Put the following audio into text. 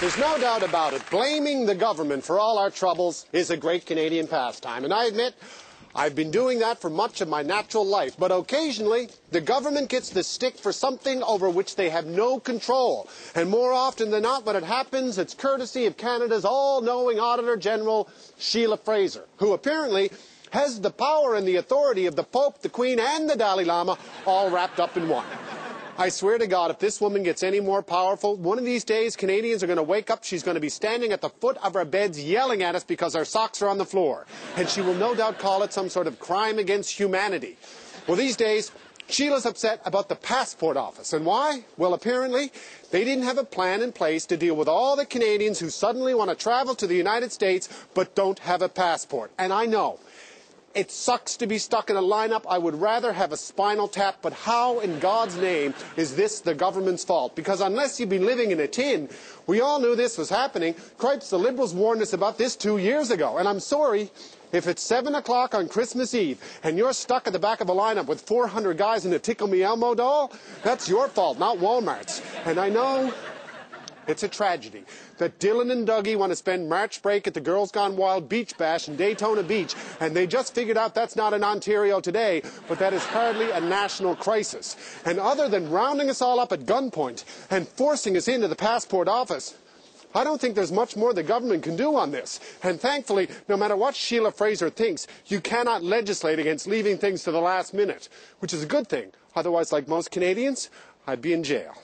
There's no doubt about it. Blaming the government for all our troubles is a great Canadian pastime. And I admit, I've been doing that for much of my natural life. But occasionally, the government gets the stick for something over which they have no control. And more often than not, when it happens, it's courtesy of Canada's all-knowing Auditor General, Sheila Fraser, who apparently has the power and the authority of the Pope, the Queen, and the Dalai Lama all wrapped up in one. I swear to God, if this woman gets any more powerful, one of these days Canadians are going to wake up, she's going to be standing at the foot of our beds yelling at us because our socks are on the floor. And she will no doubt call it some sort of crime against humanity. Well, these days, Sheila's upset about the passport office. And why? Well, apparently, they didn't have a plan in place to deal with all the Canadians who suddenly want to travel to the United States but don't have a passport. And I know, it sucks to be stuck in a lineup. I would rather have a spinal tap, but how in God's name is this the government's fault? Because unless you've been living in a tin, we all knew this was happening. Cripes, the Liberals warned us about this 2 years ago. And I'm sorry, if it's 7 o'clock on Christmas Eve and you're stuck at the back of a lineup with 400 guys in a Tickle Me Elmo doll, that's your fault, not Walmart's. And I know it's a tragedy that Dylan and Dougie want to spend March break at the Girls Gone Wild Beach Bash in Daytona Beach, and they just figured out that's not in Ontario today, but that is hardly a national crisis. And other than rounding us all up at gunpoint and forcing us into the passport office, I don't think there's much more the government can do on this. And thankfully, no matter what Sheila Fraser thinks, you cannot legislate against leaving things to the last minute, which is a good thing. Otherwise, like most Canadians, I'd be in jail.